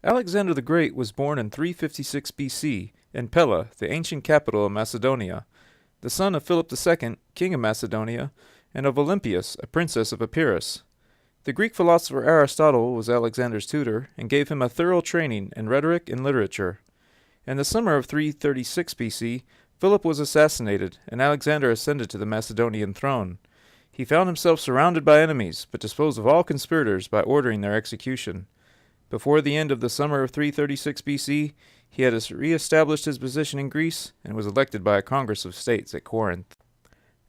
Alexander the Great was born in 356 BC in Pella, the ancient capital of Macedonia, the son of Philip II, king of Macedonia, and of Olympias, a princess of Epirus. The Greek philosopher Aristotle was Alexander's tutor and gave him a thorough training in rhetoric and literature. In the summer of 336 BC, Philip was assassinated, and Alexander ascended to the Macedonian throne. He found himself surrounded by enemies, but disposed of all conspirators by ordering their execution. Before the end of the summer of 336 BC, he had re-established his position in Greece and was elected by a congress of states at Corinth.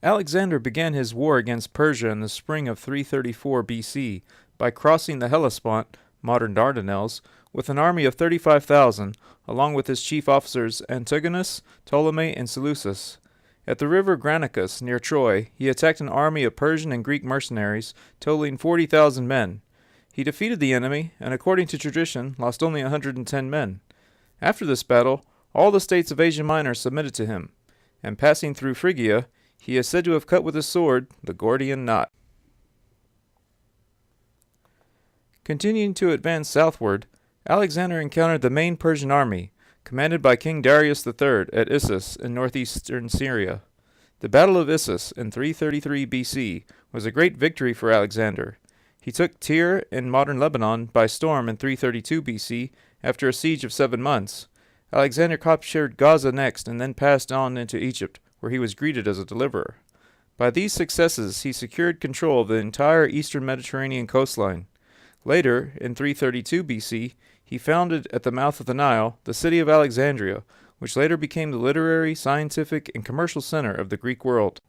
Alexander began his war against Persia in the spring of 334 BC by crossing the Hellespont, modern Dardanelles, with an army of 35,000, along with his chief officers Antigonus, Ptolemy, and Seleucus. At the river Granicus, near Troy, he attacked an army of Persian and Greek mercenaries, totaling 40,000 men. He defeated the enemy, and according to tradition, lost only 110 men. After this battle, all the states of Asia Minor submitted to him, and passing through Phrygia, he is said to have cut with his sword the Gordian knot. Continuing to advance southward, Alexander encountered the main Persian army, commanded by King Darius III at Issus in northeastern Syria. The Battle of Issus in 333 BC was a great victory for Alexander. He took Tyre in modern Lebanon by storm in 332 BC after a siege of 7 months. Alexander captured Gaza next and then passed on into Egypt, where he was greeted as a deliverer. By these successes, he secured control of the entire eastern Mediterranean coastline. Later, in 332 BC, he founded at the mouth of the Nile the city of Alexandria, which later became the literary, scientific, and commercial center of the Greek world.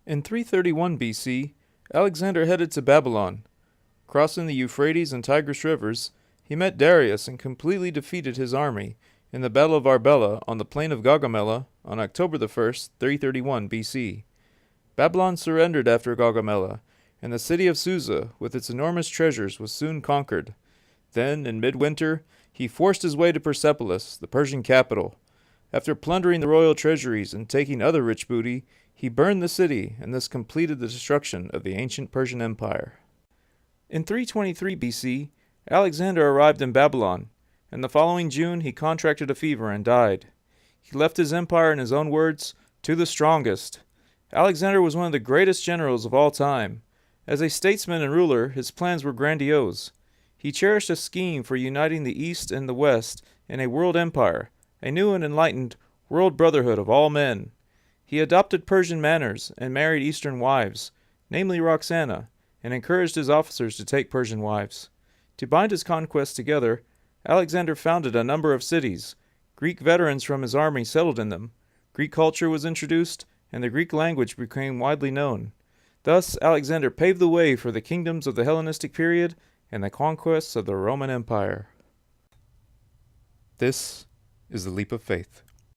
In 331 BC, Alexander headed to Babylon. Crossing the Euphrates and Tigris rivers, he met Darius and completely defeated his army in the Battle of Arbela on the plain of Gaugamela on October 1st, 331 BC. Babylon surrendered after Gaugamela, and the city of Susa, with its enormous treasures, was soon conquered. Then, in midwinter, he forced his way to Persepolis, the Persian capital. After plundering the royal treasuries and taking other rich booty, he burned the city and thus completed the destruction of the ancient Persian Empire. In 323 BC, Alexander arrived in Babylon, and the following June he contracted a fever and died. He left his empire, in his own words, to the strongest. Alexander was one of the greatest generals of all time. As a statesman and ruler, his plans were grandiose. He cherished a scheme for uniting the East and the West in a world empire, a new and enlightened world brotherhood of all men. He adopted Persian manners and married Eastern wives, namely Roxana, and encouraged his officers to take Persian wives. To bind his conquests together, Alexander founded a number of cities. Greek veterans from his army settled in them. Greek culture was introduced, and the Greek language became widely known. Thus, Alexander paved the way for the kingdoms of the Hellenistic period and the conquests of the Roman Empire. This is the Leap of Faith.